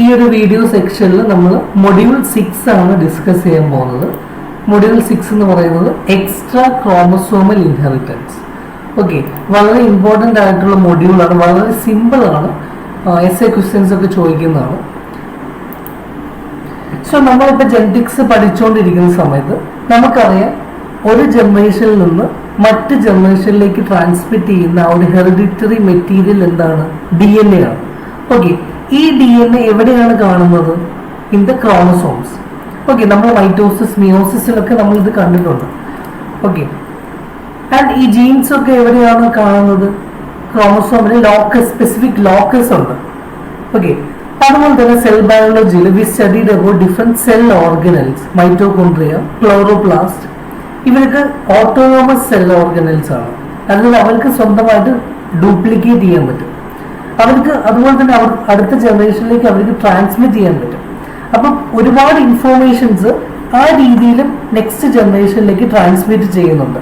ഈ ഒരു വീഡിയോ സെക്ഷനിൽ നമ്മൾ മൊഡ്യൂൾ 6 ആണ് ഡിസ്കസ് ചെയ്യാൻ പോകുന്നത്. മൊഡ്യൂൾ 6 എന്ന് പറയുന്നത് എക്സ്ട്രാ ക്രോമസോമൽ ഇൻഹെറിറ്റൻസ്. ഓക്കെ, വളരെ ഇമ്പോർട്ടൻ്റ് ആയിട്ടുള്ള മൊഡ്യൂളാണ്, വളരെ സിമ്പിളാണ്, എസ്എ ക്വസ്റ്റ്യൻസ് ഒക്കെ ചോദിക്കുന്നതാണ്. സോ നമ്മളിപ്പോൾ ജെനറ്റിക്സ് പഠിച്ചുകൊണ്ടിരിക്കുന്ന സമയത്ത് നമുക്കറിയാം ഒരു ജനറേഷനിൽ നിന്ന് മറ്റ് ജനറേഷനിലേക്ക് ട്രാൻസ്മിറ്റ് ചെയ്യുന്ന ആ ഒരു ഹെറിഡിറ്ററി മെറ്റീരിയൽ എന്താണ്? DNA ആണ്. ഓക്കെ, ഈ DNA എവിടെയാണ് കാണുന്നത്? In the chromosomes. ഓക്കെ, നമ്മൾ മൈറ്റോസിസ് മിയോസിസിലൊക്കെ നമ്മൾ ഇത് കണ്ടിട്ടുണ്ട്. ഓക്കെ, ആൻഡ് ഈ ജീൻസ് ഒക്കെ എവിടെയാണ് കാണുന്നത്? ക്രോമസോമിന് ലോക്കസ്, സ്പെസിഫിക് ലോക്കസ് ഉണ്ട്. ഓക്കെ, അതുപോലെ തന്നെ സെൽ ബയോളജിയിൽ we studied about different cell organelles, mitochondria, chloroplast. ഇവർക്ക് ഓട്ടോണോമസ് സെൽ ഓർഗനൽസ് ആണ്, അതായത് അവർക്ക് സ്വന്തമായിട്ട് ഡ്യൂപ്ലിക്കേറ്റ് ചെയ്യാൻ പറ്റും. അവർക്ക് അതുപോലെ തന്നെ അവർ അടുത്ത ജനറേഷനിലേക്ക് അവർക്ക് ട്രാൻസ്മിറ്റ് ചെയ്യാൻ പറ്റും. അപ്പം ഒരുപാട് ഇൻഫോർമേഷൻസ് ആ രീതിയിലും നെക്സ്റ്റ് ജനറേഷനിലേക്ക് ട്രാൻസ്മിറ്റ് ചെയ്യുന്നുണ്ട്.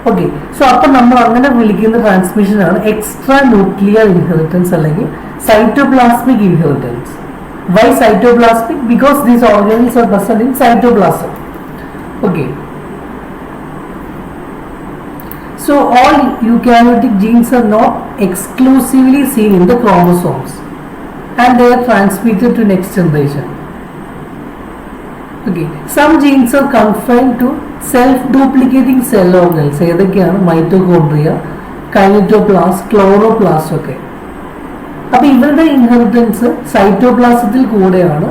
ഓക്കെ, സോ അപ്പം നമ്മൾ അങ്ങനെ വിളിക്കുന്ന ട്രാൻസ്മിഷനാണ് എക്സ്ട്രാ ന്യൂക്ലിയർ ഇൻഹെറിറ്റൻസ് അല്ലെങ്കിൽ cytoplasmic inheritance. Why cytoplasmic? Because these organelles are present in cytoplasm. Okay, so all eukaryotic genes are not exclusively seen in the chromosomes and they are transmitted to next generation. Okay, some genes are confined to self-duplicating cell organelles. ഏതൊക്കെയാണ്? Mitochondria, കൈനറ്റോപ്ലാസ്റ്റ്, chloroplast ഒക്കെ. അപ്പോൾ ഇവരുടെ inheritance സൈറ്റോപ്ലാസത്തിൽ കൂടെയാണ്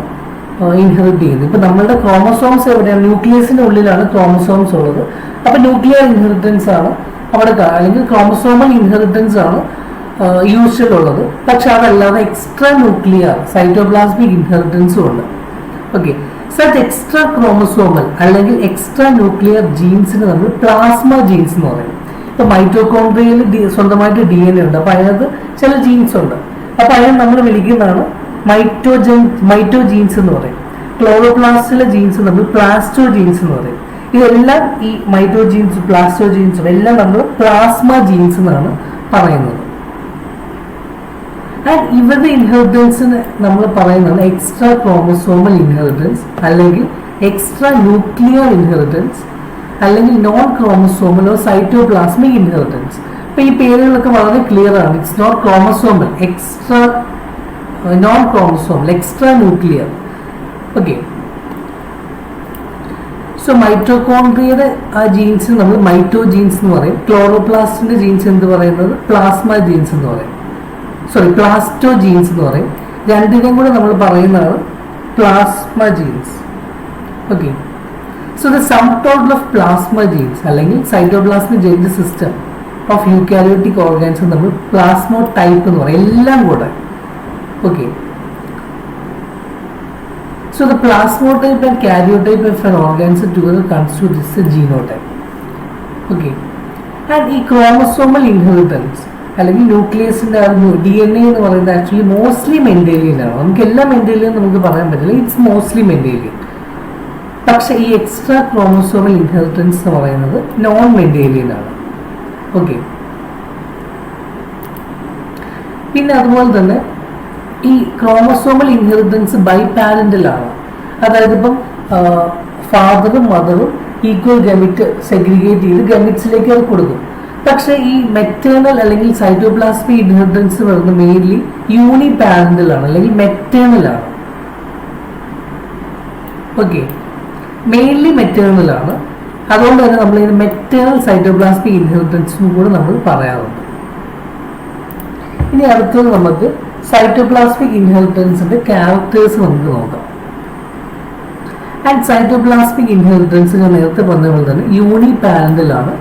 inherit ചെയ്യുന്നത്. ഇപ്പം നമ്മളുടെ chromosomes എവിടെയാണ്? ന്യൂക്ലിയസിന്റെ ഉള്ളിലാണ് ക്രോമസോംസ് ഉള്ളത്. അപ്പം ന്യൂക്ലിയർ ഇൻഹെറിറ്റൻസ് ആണ് അവിടെ, അല്ലെങ്കിൽ ക്രോമസോമൽ ഇൻഹെറിറ്റൻസ് ആണ് യൂഷ്വൽ ഉള്ളത്. പക്ഷെ അതല്ലാതെ എക്സ്ട്രാ ന്യൂക്ലിയർ സൈറ്റോപ്ലാസ്മിക് ഇൻഹെറിറ്റൻസും ഉണ്ട്. ഓക്കെ, സച്ച് എക്സ്ട്രാ ക്രോമസോമൽ അല്ലെങ്കിൽ എക്സ്ട്രാ ന്യൂക്ലിയർ ജീൻസിന് നമ്മൾ പ്ലാസ്മ ജീൻസ് എന്ന് പറയും. ഇപ്പൊ മൈറ്റോകോൺട്രിയയിൽ സ്വന്തമായിട്ട് DNA ഉണ്ട്, അപ്പൊ അതിനകത്ത് ചില ജീൻസ് ഉണ്ട്. അപ്പൊ അതിനെ നമ്മൾ വിളിക്കുന്നതാണ് മൈറ്റോ ജീൻസ് എന്ന് പറയും. ക്ലോറോപ്ലാസ്റ്റിലെ ജീൻസ് നമ്മൾ പ്ലാസ്റ്റോ ജീൻസ് എന്ന് പറയും. ഇതെല്ലാം ഈ മൈറ്റോ ജീൻസും പ്ലാസ്റ്റോ ജീൻസും എല്ലാം നമ്മൾ പ്ലാസ്മ ജീൻസ് എന്നാണ് പറയുന്നത്. ആൻഡ് ഇവരുടെ ഇൻഹെറിറ്റൻസിന് നമ്മൾ പറയുന്നതാണ് എക്സ്ട്രാ ക്രോമസോമൽ ഇൻഹെറിറ്റൻസ് അല്ലെങ്കിൽ എക്സ്ട്രാ ന്യൂക്ലിയർ ഇൻഹെറിറ്റൻസ് അല്ലെങ്കിൽ നോൺ ക്രോമസോമൽ സൈറ്റോപ്ലാസ്മിക് ഇൻഹെറിറ്റൻസ്. അപ്പൊ ഈ പേരുകളൊക്കെ വളരെ ക്ലിയർ ആണ്. It's not chromosomal, extra non chromosomal, extra nuclear. Okay, so മൈറ്റോകോൺട്രിയയുടെ ആ ജീൻസ് നമ്മൾ മൈറ്റോ ജീൻസ് എന്ന് പറയും. ക്ലോറോപ്ലാസ്റ്റിന്റെ ജീൻസ് എന്ത് പറയുന്നത്? പ്ലാസ്മ ജീൻസ് എന്ന് പറയും. സോറി, പ്ലാസ്റ്റോ ജീൻസ് എന്ന് പറയും. രണ്ടിനെയും കൂടെ നമ്മൾ പറയുന്നതാണ് plasma genes. Okay, so the sum total of plasma genes അല്ലെങ്കിൽ cytoplasmic genetic system of eukaryotic organs നമ്മൾ പ്ലാസ്മോ ടൈപ്പ് എന്ന് പറയും, എല്ലാം കൂടെ. Okay, so the plasmotype and karyotype of an organs together constitute this genotype. Okay, and ഈ chromosomal inheritance അല്ലെങ്കിൽ ന്യൂക്ലിയസിന്റെ DNA എന്ന് പറയുന്നത് ആക്ച്വലി മോസ്റ്റ്ലി മെൻഡേലിയൻ ആണ്. നമുക്ക് എല്ലാം മെൻഡേലിയൻ നമുക്ക് പറയാൻ പറ്റില്ല, ഇറ്റ്സ് മോസ്റ്റ്ലി മെൻഡേലിയൻ. പക്ഷെ ഈ എക്സ്ട്രാ ക്രോമസോമൽ ഇൻഹെറിറ്റൻസ് എന്ന് പറയുന്നത് നോൺ മെൻഡേലിയൻ ആണ്. ഓക്കെ, പിന്നെ അതുപോലെ തന്നെ ഈ ക്രോമസോമൽ ഇൻഹെറിറ്റൻസ് ബൈപാരന്റൽ ആണ്. അതായത് ഇപ്പം ഫാദറും മദറും ഈക്വൽ ഗമിറ്റ് സെഗ്രിഗേറ്റ് ചെയ്ത് ഗമിറ്റ്സിലേക്ക് അത് കൊടുക്കും. പക്ഷെ ഈ മെറ്റേണൽ അല്ലെങ്കിൽ സൈറ്റോപ്ലാസ്മിക് ഇൻഹെറിറ്റൻസ് വരുന്നത് മെയിൻലി യൂണിപാരന്റൽ ആണ് അല്ലെങ്കിൽ മെറ്റേണൽ ആണ്. ഓക്കെ, മെയിൻലി മെറ്റേണൽ ആണ്. അതുകൊണ്ട് തന്നെ നമ്മൾ ഇതിന് മെറ്റേണൽ സൈറ്റോപ്ലാസ്മിക് ഇൻഹെറിറ്റൻസും കൂടെ നമ്മൾ പറയാറുണ്ട്. ഇനി അടുത്തത് നമുക്ക് സൈറ്റോപ്ലാസ്മിക് ഇൻഹെറിറ്റൻസിന്റെ ക്യാരക്ടേഴ്സ് നമുക്ക് നോക്കാം. ആൻഡ് സൈറ്റോപ്ലാസ്മിക് ഇൻഹെറിറ്റൻസ് ഞാൻ നേരത്തെ പറഞ്ഞ പോലെ തന്നെ യൂണിപാരന്റൽ ആണ്,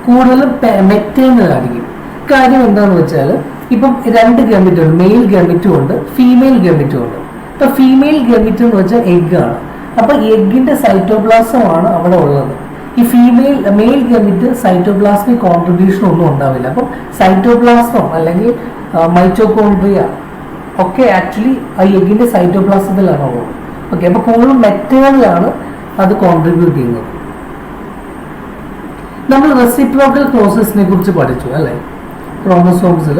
കൂടുതലും മെറ്റേണൽ ആയിരിക്കും. കാര്യം എന്താണെന്ന് വെച്ചാൽ ഇപ്പം രണ്ട് ഗമിറ്റ് ഉണ്ട്, മെയിൽ ഗമിറ്റും ഉണ്ട്, ഫീമെയിൽ ഗമിറ്റും ഉണ്ട്. ഇപ്പൊ ഫീമെയിൽ ഗമിറ്റ് എന്ന് വെച്ചാൽ എഗ് ആണ്. അപ്പൊ എഗിന്റെ സൈറ്റോപ്ലാസമാണ് അവിടെ ഉള്ളത്. ഈ മെയിൽ ഗമിറ്റ് സൈറ്റോപ്ലാസ്മിക് കോൺട്രിബ്യൂഷൻ ഒന്നും ഉണ്ടാവില്ല. അപ്പം സൈറ്റോപ്ലാസം അല്ലെങ്കിൽ മൈറ്റോകോൺട്രിയ ഒക്കെ ആക്ച്വലി ആ എഗിന്റെ സൈറ്റോപ്ലാസത്തിലാണ് ഉള്ളത്. ഓക്കെ, അപ്പൊ കൂടുതലും മെറ്റേണലാണ് അത് കോൺട്രിബ്യൂട്ട് ചെയ്യുന്നത്. നമ്മൾ റെസിപ്രോക്കൽ പ്രോസസ്സിനെ കുറിച്ച് പഠിച്ചു അല്ലേ ക്രോമസോംസിൽ.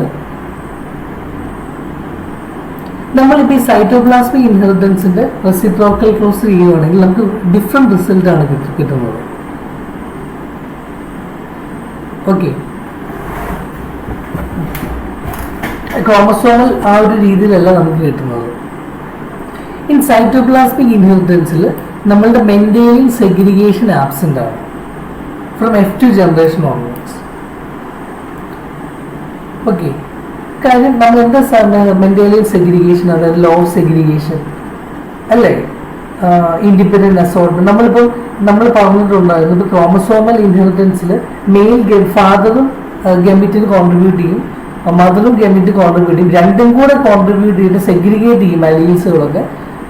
നമ്മളിപ്പോൾ ഈ സൈറ്റോപ്ലാസ്മിക് ഇൻഹെറിറ്റൻസിന്റെ റെസിപ്രോക്കൽ ക്ലോസ് ചെയ്യുകയാണെങ്കിൽ നമുക്ക് ഡിഫറെന്റ് റിസൾട്ട് ആണ് കിട്ടുന്നത്. ഓക്കെ, ക്രോമസോമൽ ആ ഒരു രീതിയിലല്ല നമുക്ക് കിട്ടുന്നത്. ഇൻ സൈറ്റോപ്ലാസ്മിക് ഇൻഹെറിറ്റൻസിൽ നമ്മളുടെ മെന്റേലിയൻ സെഗ്രിഗേഷൻ ആബ്സെന്റ് ആണ് from F2 generation onwards. Okay, കാര്യം നമ്മൾ എന്താ മെന്റേലിയൻ സെഗ്രിഗേഷൻ, അതായത് ലോ ഓഫ് സെഗ്രിഗേഷൻ അല്ലേ, ഇൻഡിപെൻഡന്റ് അസോർട്ട്മെന്റ്. നമ്മൾ പറഞ്ഞിട്ടുണ്ടായിരുന്നു ഇപ്പോൾ ക്രോമസോമൽ ഇൻഹെറിറ്റൻസിൽ മെയിൽ ഫാദറും ഗെമിറ്റിന് കോൺട്രിബ്യൂട്ട് ചെയ്യും, മദറും ഗെമിറ്റ് കോൺട്രിബ്യൂട്ട് ചെയ്യും, രണ്ടും കൂടെ കോൺട്രിബ്യൂട്ട് ചെയ്തിട്ട് സെഗ്രിഗേറ്റ് ചെയ്യും അലീൽസുകളൊക്കെ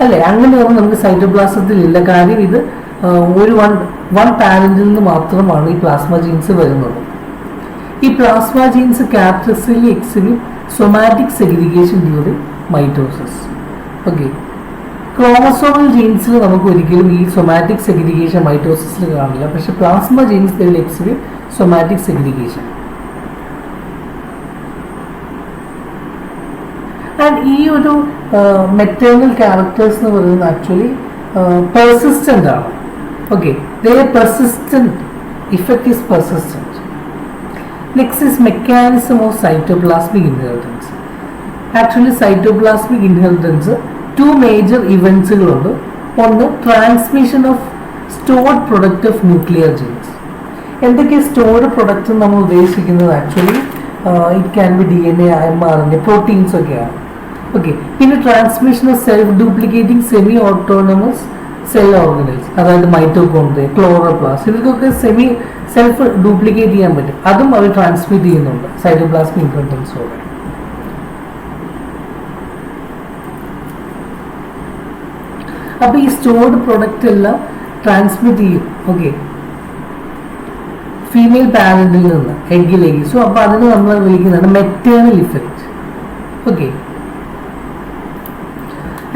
അല്ലേ. അങ്ങനെയൊന്നും നമുക്ക് സൈറ്റോപ്ലാസത്തിൽ ഇല്ല. കാര്യം ഇത് ഒരു വൺ പാരന്റിൽ നിന്ന് മാത്രമാണ് ഈ പ്ലാസ്മ ജീൻസ് വരുന്നത്. ഈ plasma genes characteristically exhibit somatic segregation during mitosis. Okay, chromosomal ജീൻസിൽ നമുക്ക് ഒരിക്കലും ഈ സൊമാറ്റിക് സെഗ്രിഗേഷൻ മൈറ്റോസിസിൽ കാണില്ല. പക്ഷെ plasma genes they will exhibit somatic segregation. And ഈ ഒരു മെറ്റേണൽ ക്യാരക്ടേഴ്സ് എന്ന് പറയുന്നത് ആക്ച്വലി പെർസിസ്റ്റന്റ് ആണ്. Okay, they persistent, effect is persistent. Next is mechanism of cytoplasmic inheritance. Actually cytoplasmic inheritance 2 major ഇവന്റ്സുകളുണ്ട്. ഒന്ന് transmission of stored product of nuclear genes. എന്തൊക്കെ stored product നമ്മൾ ഉദ്ദേശിക്കുന്നത്? Actually it can be DNA, mRNA, proteins ഒക്കെയാണ്. Okay, പിന്നെ transmission of self duplicating semi autonomous cell organelles, അതായത് mitochondria, chloroplast, ഇവർക്കൊക്കെ self duplicate ചെയ്യാൻ പറ്റും. അതും അവർ ട്രാൻസ്മിറ്റ് ചെയ്യുന്നുണ്ട് സൈറ്റോപ്ലാസ്മിക് ഇൻഹെറിറ്റൻസോടെ. അപ്പൊ ഈ സ്റ്റോർഡ് പ്രൊഡക്റ്റ് എല്ലാം ട്രാൻസ്മിറ്റ് ചെയ്യും. ഓക്കെ, ഫീമെയിൽ പാരന്റിൽ നിന്ന് എഗ്ഗിലേക്ക്. സോ അപ്പൊ അതിന് നമ്മൾ വിളിക്കുന്നതാണ് maternal effect. Okay,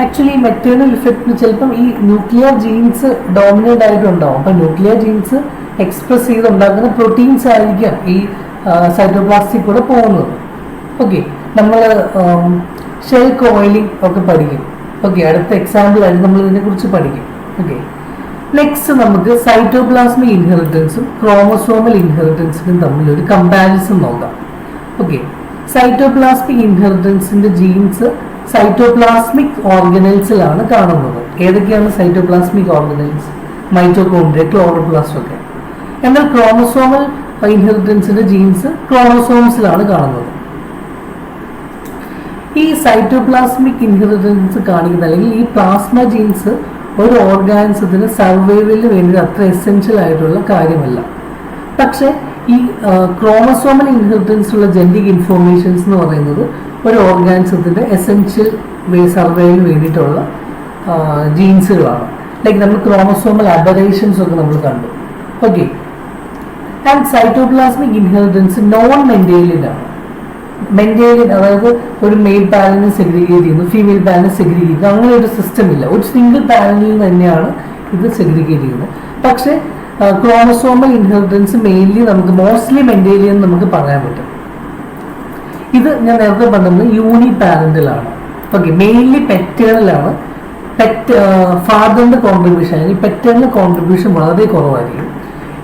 actually maternal effect ചിലപ്പം ഈ ന്യൂക്ലിയർ ജീൻസ് ഡോമിനേറ്റ് ആയിട്ടുണ്ടാവും. അപ്പൊ ന്യൂക്ലിയർ ജീൻസ് എക്സ്പ്രസ് ചെയ്ത് ഉണ്ടാക്കുന്ന പ്രോട്ടീൻസ് ആയിരിക്കാം ഈ സൈറ്റോപ്ലാസ്റ്റിക് കൂടെ പോകുന്നത്. ഓക്കെ, നമ്മൾ ഷെൽ കോയിലിംഗ് ഒക്കെ പഠിക്കും. ഓക്കെ, അടുത്ത എക്സാമ്പിൾ ആയിട്ട് നമ്മൾ ഇതിനെക്കുറിച്ച് പഠിക്കും. ഓക്കെ, നെക്സ്റ്റ് നമുക്ക് സൈറ്റോപ്ലാസ്മിക് ഇൻഹെറിറ്റൻസും ക്രോമസോമൽ ഇൻഹെറിറ്റൻസിനും തമ്മിൽ ഒരു കമ്പാരിസൺ നോക്കാം. ഓക്കെ, സൈറ്റോപ്ലാസ്മിക് ഇൻഹെറിറ്റൻസിന്റെ ജീൻസ് സൈറ്റോപ്ലാസ്മിക് ഓർഗനൽസിലാണ് കാണുന്നത്. ഏതൊക്കെയാണ് സൈറ്റോപ്ലാസ്മിക് ഓർഗനൽസ്? മൈറ്റോകോൺട്രിയ, ക്ലോറോപ്ലാസ്റ്റ് ഒക്കെ. എന്നാൽ ക്രോമസോമൽ ഇൻഹെറിറ്റൻസിന്റെ ജീൻസ് ക്രോമസോംസിലാണ് കാണുന്നത്. ഈ സൈറ്റോപ്ലാസ്മിക് ഇൻഹെറിറ്റൻസ് കാണിക്കുന്ന അല്ലെങ്കിൽ ഈ പ്ലാസ്മ ജീൻസ് ഒരു ഓർഗാനിസത്തിന് സർവൈവലിന് വേണ്ടി അത്ര എസെൻഷ്യൽ ആയിട്ടുള്ള കാര്യമല്ല. പക്ഷെ ഈ ക്രോമസോമൽ ഇൻഹെറിറ്റൻസിലുള്ള ജെനറ്റിക് ഇൻഫോർമേഷൻസ് എന്ന് പറയുന്നത് ഒരു ഓർഗാനിസത്തിന്റെ എസെൻഷ്യൽ സർവൈവലിന് വേണ്ടിയിട്ടുള്ള ജീൻസുകളാണ്. ലൈക്ക് നമ്മൾ ക്രോമസോമൽ അബറേഷൻസ് ഒക്കെ നമ്മൾ കണ്ടു. Okay, and cytoplasmic inheritance non Mendelian ആണ്. മെന്റേലിയൻ അതായത് ഒരു മെയിൽ പാരന്റിനെ സെഗ്രിഗേറ്റ് ചെയ്യുന്നു, ഫീമെയിൽ പാരന്റിനെ സെഗ്രിഗേറ്റ് ചെയ്യുന്നു, അങ്ങനെ ഒരു സിസ്റ്റം ഇല്ല. ഒരു സിംഗിൾ പാരന്റിൽ തന്നെയാണ് ഇത് സെഗ്രിഗേറ്റ് ചെയ്യുന്നത്. പക്ഷേ ക്രോമസോമൽ ഇൻഹെറിറ്റൻസ് മെയിൻലി നമുക്ക് മോസ്റ്റ്ലി മെന്റേലിയൻ നമുക്ക് പറയാൻ പറ്റും. ഇത് ഞാൻ നേരത്തെ പറഞ്ഞത് യൂണി പാരന്റലാണ്. ഓക്കെ, മെയിൻലി പെറ്റേണലാണ്. ഫാദറിന്റെ കോൺട്രിബ്യൂഷൻ അല്ലെങ്കിൽ പെറ്റേണൽ കോൺട്രിബ്യൂഷൻ വളരെ കുറവായിരിക്കും.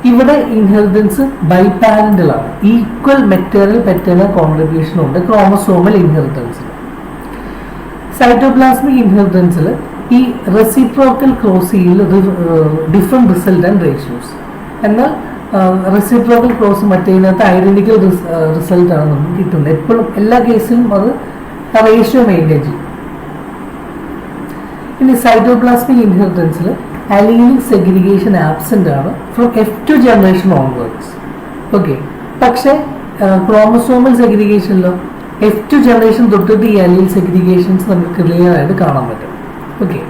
ഇവിടെ ഇൻഹെറിറ്റൻസ് ബൈപാരന്റലാണ്. ഈക്വൽ മെറ്റേണൽ പെറ്റേണൽ കോൺട്രിബ്യൂഷൻ ഉണ്ട് ക്രോമസോമൽ ഇൻഹെറിറ്റൻസിൽ. സൈറ്റോപ്ലാസ്മിക് ഇൻഹെറിറ്റൻസിൽ ഈ റെസിപ്രോക്കൽ ക്രോസിയിൽ ഡിഫറെന്റ് റിസൾട്ട് ആൻഡ് റേഷ്യോസ്. എന്നാൽ റെസിപ്രോക്കൽ ക്രോസ് മറ്റേതിനകത്ത് ഐഡന്റിക്കൽ റിസൾട്ടാണ് നമുക്ക് കിട്ടുന്നത്. എപ്പോഴും എല്ലാ കേസിലും അത് റേഷ്യോ മെയിൻറ്റെയിൻ ചെയ്യും. ഇനി സൈറ്റോപ്ലാസ്മിക് ഇൻഹെറിറ്റൻസിൽ അലീലിക് സെഗ്രിഗേഷൻ ആബ്സെന്റ് ആണ് from F2 generation onwards. Okay, പക്ഷേ ക്രോമസോമൽ സെഗ്രിഗേഷനിലോ F2 ജനറേഷൻ തൊട്ടിട്ട് ഈ അലീൽ സെഗ്രിഗേഷൻസ് നമുക്ക് ക്ലിയർ ആയിട്ട് കാണാൻ പറ്റും. Okay,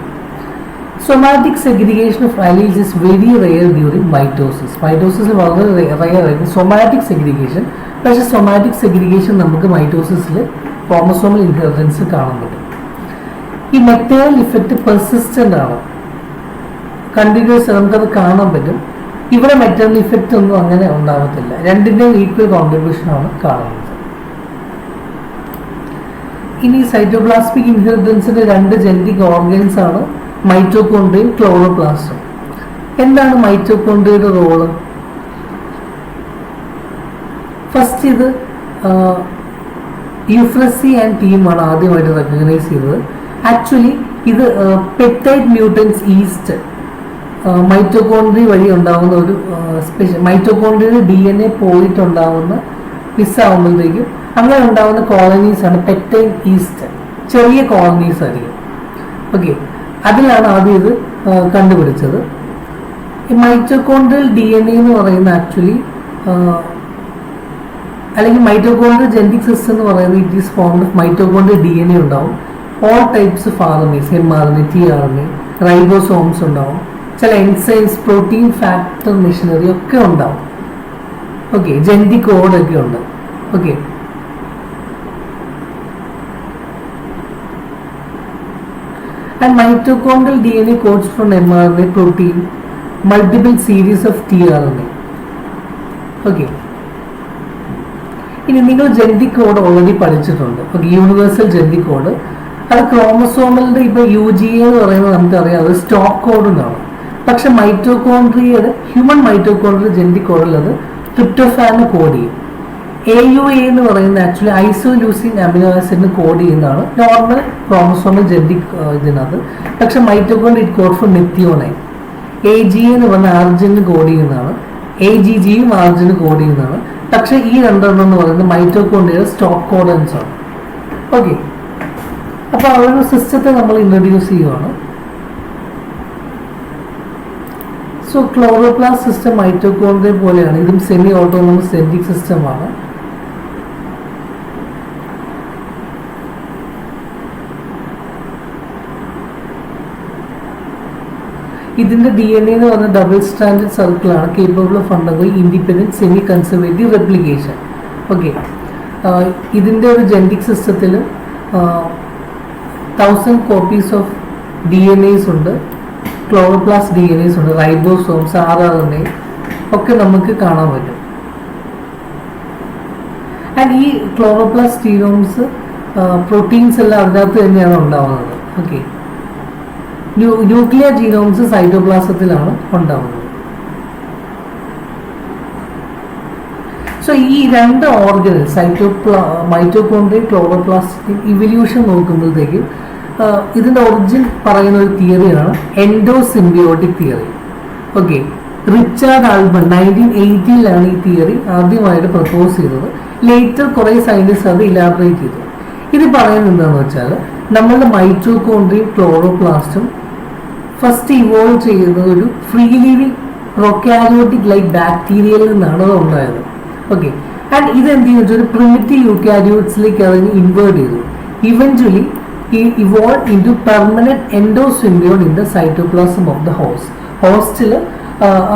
somatic segregation of alleles is very rare during mitosis. Mitosis വളരെ റെയർ ആയിരിക്കും സൊമാറ്റിക് സെഗ്രിഗേഷൻ. പക്ഷേ സൊമാറ്റിക് സെഗ്രിഗേഷൻ നമുക്ക് മൈറ്റോസിസിൽ ക്രോമസോമൽ ഇൻഹെറിറ്റൻസ് കാണാൻ പറ്റും. ഈ മെറ്റേണൽ ഇഫക്റ്റ് പെർസിസ്റ്റന്റ് ആണ്, കണ്ടിന്യൂസ് നമുക്കത് കാണാൻ പറ്റും. ഇവിടെ മെറ്റേണൽ ഇഫക്റ്റ് ഒന്നും അങ്ങനെ ഉണ്ടാകത്തില്ല. രണ്ടിൻ്റെയും ഈക്വൽ കോൺട്രിബ്യൂഷൻ ആണ് കാണുന്നത്. ഇനി സൈറ്റോപ്ലാസ്മിക് ഇൻഹെറിറ്റൻസിന്റെ രണ്ട് ജനറ്റിക് ഓർഗൻസ് ആണ് മൈറ്റോകോൺഡ്രിയയും ക്ലോറോപ്ലാസ്റ്റും. എന്താണ് മൈറ്റോകോൺഡ്രിയയുടെ റോള്? ഫസ്റ്റ് ഇത് യുഫ്രസി ആൻഡ് ടീമാണ് ആദ്യമായിട്ട് റെക്കഗ്നൈസ് ചെയ്തത്. ആക്ച്വലി ഇത് പെപ്റ്റൈഡ് മ്യൂട്ടൻസ് ഈസ്റ്റ് മൈറ്റോകോൺഡ്രി വഴി ഉണ്ടാകുന്ന ഒരു മൈറ്റോകോൺഡ്രിയുടെ DNA പോയിട്ടുണ്ടാകുന്ന മിസ്സാവുമ്പോഴത്തേക്കും അങ്ങനെ ഉണ്ടാകുന്ന കോളനീസ് ആണ് പെപ്റ്റൈഡ് ഈസ്റ്റ്. ചെറിയ കോളനീസ് ആയിരിക്കും. ഓക്കെ, അതിലാണ് ആദ്യം ഇത് കണ്ടുപിടിച്ചത്. ഈ മൈറ്റോകോൺഡ്രിയൽ DNA എന്ന് പറയുന്ന ആക്ച്വലി അല്ലെങ്കിൽ മൈറ്റോകോൺഡ്രിയൽ ജനറ്റിക് സിസ്റ്റം എന്ന് പറയുന്നത് it is formed of mitochondrial DNA ഉണ്ടാവും. All types of RNAs, mRNA, tRNA, ribosomes ഉണ്ടാവും. ചില എൻസൈംസ്, പ്രോട്ടീൻ, ഫാക്ടർ മെഷീനറി ഒക്കെ ഉണ്ടാവും. ഓക്കെ, ജനറ്റിക് കോഡൊക്കെ ഉണ്ട്. Okay, and mitochondrial DNA codes from mRNA, protein, multiple series of tRNA. Okay. ഇനി നിങ്ങൾ genetic code already പഠിച്ചിട്ടുണ്ട്. Okay, universal genetic code. അത് ക്രോമസോമലിന്റെ ഇപ്പൊ UGA എന്ന് പറയുന്നത് നമുക്കറിയാം, അത് സ്റ്റോപ്പ് കോഡ് എന്നാണ്. പക്ഷെ മൈറ്റോകോൺഡ്രിയയുടെ ഹ്യൂമൻ മൈറ്റോകോൺഡ്രിയ ജനറ്റിക് കോഡിൽ അത് ട്രിപ്റ്റോഫാന് കോഡ് ചെയ്യും. AUA എന്ന് പറയുന്നത് ആക്ച്വലി ഐസോലൂസിൻ അമിനോ ആസിഡിന് കോഡ് ചെയ്യുന്നതാണ് നോർമൽ ക്രോമസോമൽ ജനറ്റിക് ഇതിനകത്ത്. പക്ഷെ mitochondria it code for methionine. AGA എന്ന് പറഞ്ഞ ആർജിന് കോഡ് ചെയ്യുന്നതാണ്. AGGയും ആർജിന് കോഡ് ചെയ്യുന്നതാണ്. പക്ഷെ ഈ രണ്ടെണ്ണം എന്ന് പറയുന്നത് മൈറ്റോകോൺഡ്രിയയുടെ സ്റ്റോപ്പ് കോഡൻസ് ആണ്. ഓക്കെ, അപ്പൊ ആ ഒരു സിസ്റ്റത്തെ നമ്മൾ ഇൻട്രൊഡ്യൂസ് ചെയ്യുവാണ്. സോ ക്ലോറോപ്ലാസ്റ്റ് സിസ്റ്റം മൈറ്റോകോൺഡ്രിയ പോലെയാണ്. ഇതും സെമി ഓട്ടോണമസ് ജനറ്റിക് സിസ്റ്റമാണ്. ഇതിന്റെ DNA എന്ന് പറഞ്ഞ ഡബിൾ സ്റ്റാൻഡേർഡ് സർക്കിൾ ആണ്, capable of undergoing independent semi conservative replication. Okay, ഇതിന്റെ ഒരു ജനറ്റിക് സിസ്റ്റത്തിൽ 1000 കോപ്പീസ് ഓഫ് DNAs ഉണ്ട്, ക്ലോറോപ്ലാസ്റ്റ് DNAs ഉണ്ട്, റൈബോസോംസ്, RNA ഒക്കെ നമുക്ക് കാണാൻ പറ്റും. ആൻഡ് ഈ ക്ലോറോപ്ലാസ്റ്റ് ജീനോംസ് പ്രോട്ടീൻസ് എല്ലാം അതിനകത്ത് തന്നെയാണ് ഉണ്ടാവുന്നത്. ഓക്കെ, ന്യൂക്ലിയർ ജീനോംസ് സൈറ്റോപ്ലാസത്തിലാണ് ഉണ്ടാവുന്നത്. സോ ഈ രണ്ട് ഓർഗനൽസ് മൈറ്റോകോൺഡ്രിയ, ക്ലോറോപ്ലാസ്റ്റ് ഇവല്യൂഷൻ നോക്കുമ്പോഴത്തേക്കും ഇതിന്റെ ഒറിജിൻ പറയുന്ന ഒരു തിയറിയാണ് എൻഡോസിംബിയോട്ടിക് തിയറി. ഓക്കെ, റിച്ചാർഡ് ആൽബൺ 1980 ഈ തിയറി ആദ്യമായിട്ട് പ്രപ്പോസ് ചെയ്തത്. ലേറ്റർ കുറെ സയന്റിസ്റ്റ് അത് ഇലാബറേറ്റ് ചെയ്തു. ഇത് പറയുന്നത് എന്താണെന്ന് വെച്ചാൽ നമ്മളുടെ മൈറ്റോകോൺഡ്രിയയും ക്ലോറോപ്ലാസ്റ്റും ഫസ്റ്റ് ഇവോൾവ് ചെയ്യുന്നത് ഒരു ഫ്രീ ലിവിങ് പ്രൊക്കാരിയോട്ടിക് ലൈക്ക് ബാക്ടീരിയയിൽ നിന്നാണ് അത് ഉണ്ടായത്. ഓക്കെ, ആൻഡ് ഇത് എന്ത് ചെയ്യുന്ന ഒരു പ്രിമിറ്റീവ് യൂക്കാരിയോട്സിലേക്ക് അതിന് ഇൻവേർട്ട് ചെയ്തു. Eventually evolve in to permanent endosymbiont in the cytoplasm of the ഹോസ്റ്റിൽ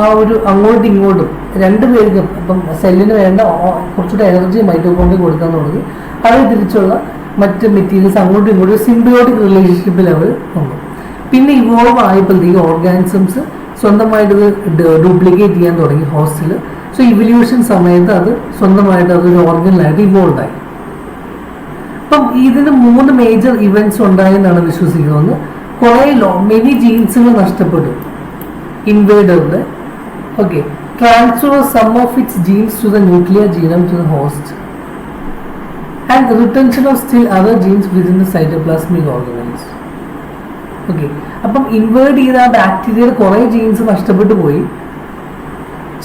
ആ ഒരു അങ്ങോട്ടും ഇങ്ങോട്ടും രണ്ടുപേർക്കും ഇപ്പം സെല്ലിന് വേണ്ട കുറച്ചുകൂടെ എനർജി മൈറ്റോകോൺഡ്രിയ കൊടുക്കാൻ തുടങ്ങി. അത് തിരിച്ചുള്ള മറ്റ് മെറ്റീരിയൽസ് അങ്ങോട്ടും ഇങ്ങോട്ടും സിംബിയോട്ടിക് റിലേഷൻഷിപ്പിൽ അവർ വന്നു. പിന്നെ ഇവോൾവ് ആയപ്പോഴത്തേക്ക് ഓർഗാനിസംസ് സ്വന്തമായിട്ട് ഇത് ഡ്യൂപ്ലിക്കേറ്റ് ചെയ്യാൻ തുടങ്ങി ഹോസ്റ്റിൽ. സോ ഇവല്യൂഷൻ സമയത്ത് അത് സ്വന്തമായിട്ട് അതൊരു ഓർഗനിലായിട്ട് ഇവോൾവ് ആയി. അപ്പം ഇതിന് 3 മേജർ ഇവന്റ്സ് ഉണ്ടായെന്നാണ് വിശ്വസിക്കുന്നത്. കുറെ മെനി ജീൻസുകൾ നഷ്ടപ്പെട്ടു ഇൻവേഡറുടെ. Okay, transfer some of its genes to the nuclear genome to the host and retention of still other genes within the cytoplasmic organelles. Okay, അപ്പം ഇൻവേർട്ട് ചെയ്ത ആ ബാക്ടീരിയയുടെ കുറെ ജീൻസ് നഷ്ടപ്പെട്ടു പോയി.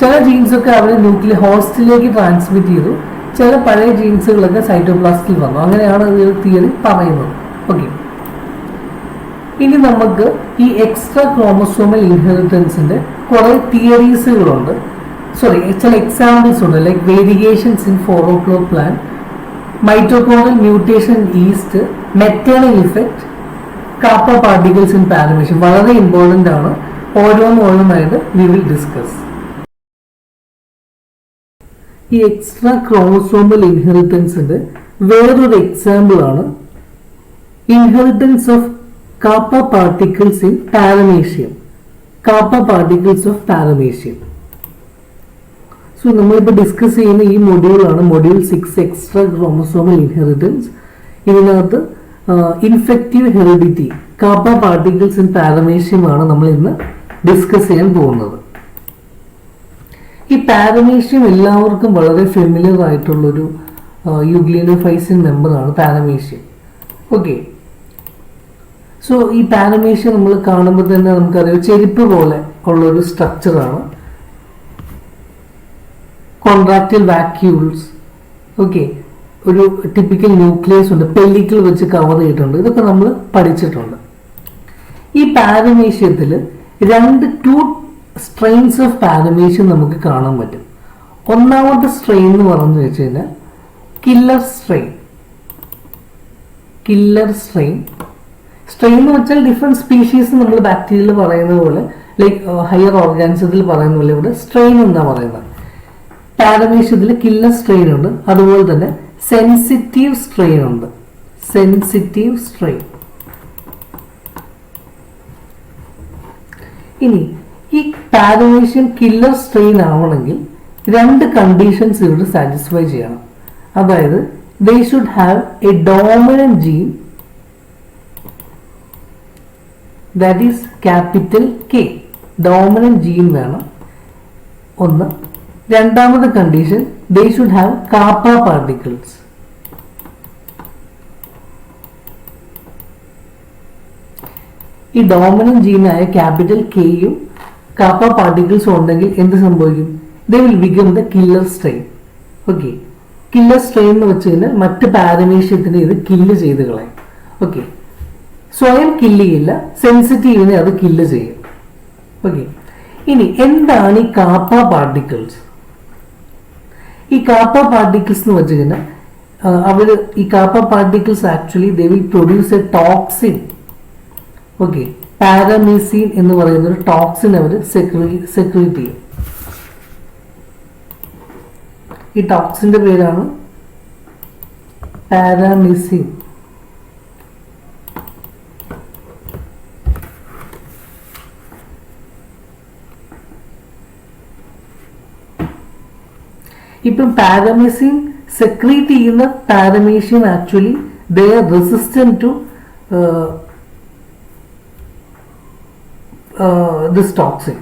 ചില ജീൻസൊക്കെ അവർ ന്യൂക്ലിയർ ഹോസ്റ്റിലേക്ക് ട്രാൻസ്മിറ്റ് ചെയ്തു. ചില പഴയ ജീൻസുകളൊക്കെ സൈറ്റോപ്ലാസ്റ്റിൽ വന്നു. അങ്ങനെയാണ് ഈ തിയറി പറയുന്നത്. ഓക്കെ, ഇനി നമുക്ക് ഈ എക്സ്ട്രാ ക്രോമസോമൽ ഇൻഹെറിറ്റൻസിന്റെ കുറെ തിയറീസുകളുണ്ട്. ചില എക്സാമ്പിൾസ് ഉണ്ട്. Like variations in 4 o'clock plant, mitochondrial mutation yeast, maternal effect, kappa particles in paramecium. വളരെ ഇമ്പോർട്ടൻ്റ് ആണ്. ഓരോന്നായിട്ട് വി വിൽ ഡിസ്കസ്. ഈ എക്സ്ട്രാ ക്രോമസോമൽ ഇൻഹെറിറ്റൻസിന്റെ വേറൊരു എക്സാമ്പിൾ ആണ് inheritance of kappa particles in paramecium. Kappa particles of paramecium. So നമ്മളിപ്പോൾ discuss ചെയ്യുന്ന ഈ മൊഡ്യൂളാണ് മൊഡ്യൂൾ 6, എക്സ്ട്രാ ക്രോമസോമൽ ഇൻഹെറിറ്റൻസ്. ഇതിനകത്ത് infective heredity, kappa particles in paramecium ആണ് നമ്മൾ ഇന്ന് ഡിസ്കസ് ചെയ്യാൻ പോകുന്നത്. ഈ പാരമീഷ്യം എല്ലാവർക്കും വളരെ ഫെമിലിയർ ആയിട്ടുള്ളൊരു യൂഗ്ലിനോഫൈസിൻ മെമ്പറാണ് പാരമീഷ്യം. ഓക്കെ, സോ ഈ പാരമീഷ്യം നമ്മൾ കാണുമ്പോൾ തന്നെ നമുക്കറിയാം ചെരുപ്പ് പോലെ ഉള്ളൊരു സ്ട്രക്ചറാണ്. കോൺട്രാക്റ്റൈൽ വാക്യൂൾസ്, ഓക്കെ, ഒരു ടിപ്പിക്കൽ ന്യൂക്ലിയസ് ഉണ്ട്, പെല്ലിക്കിൾ വെച്ച് കവർ ചെയ്തിട്ടുണ്ട്. ഇതൊക്കെ നമ്മൾ പഠിച്ചിട്ടുണ്ട്. ഈ പാരമീഷ്യത്തിൽ ടു സ്ട്രെയിൻസ് ഓഫ് പാരമീഷ്യം നമുക്ക് കാണാൻ പറ്റും. ഒന്നാമത്തെ സ്ട്രെയിൻ എന്ന് പറഞ്ഞു വെച്ച് കഴിഞ്ഞാൽ കില്ലർ സ്ട്രെയിൻ. സ്ട്രെയിൻ എന്ന് വെച്ചാൽ ഡിഫറെന്റ് സ്പീഷീസ് നമ്മൾ ബാക്ടീരിയയിൽ പറയുന്ന പോലെ, ലൈക്ക് ഹയർ ഓർഗാനിസത്തിൽ പറയുന്ന പോലെ ഇവിടെ സ്ട്രെയിൻ എന്നാ പറയുന്നത്. പാരമീഷ്യത്തിൽ കില്ലർ സ്ട്രെയിൻ ഉണ്ട്, അതുപോലെ തന്നെ സെൻസിറ്റീവ് സ്ട്രെയിൻ ഉണ്ട്. ഇനി ഈ പാരമീഷ്യം കില്ലർ സ്ട്രെയിൻ ആവണമെങ്കിൽ 2 കണ്ടീഷൻസ് ഇവിടെ സാറ്റിസ്ഫൈ ചെയ്യണം. അതായത് they should have a dominant gene, that is capital K. Dominant gene വേണം ഒന്ന്. രണ്ടാമത്തെ condition they should have kappa particles. ഈ ഡോമിനന്റ് ജീനായ ക്യാപിറ്റൽ കെയും കാപ്പ പാർട്ടിക്കിൾസും ഉണ്ടെങ്കിൽ എന്ത് സംഭവിക്കും? they will become the killer strain. Okay, killer strain എന്ന് വെച്ച് കഴിഞ്ഞാൽ മറ്റ് പാരമീഷ്യത്തിന് ഇത് കില്ല് ചെയ്ത് കളയും. ഓക്കെ, സ്വയം കില്ല് ചെയ്യില്ല, സെൻസിറ്റീവിനെ അത് കില്ല് ചെയ്യും. ഓക്കെ, ഇനി എന്താണ് ഈ കാപ്പ പാർട്ടിക്കിൾസ്? ഈ കാപ്പ പാർട്ടിക്കിൾസ് എന്ന് വെച്ച് കഴിഞ്ഞാൽ ഈ kappa particles actually they will produce a toxin. Okay, paramecin എന്ന് പറയുന്ന ഒരു ടോക്സിൻ അവർ സെക്രീറ്റ് ചെയ്യും. ഈ ടോക്സിന്റെ പേരാണ് പാരാമീസിൻ. ഇപ്പം പാരമീസിൻ സെക്രീറ്റ് ചെയ്യുന്ന paramecium actually they are resistant to this toxin.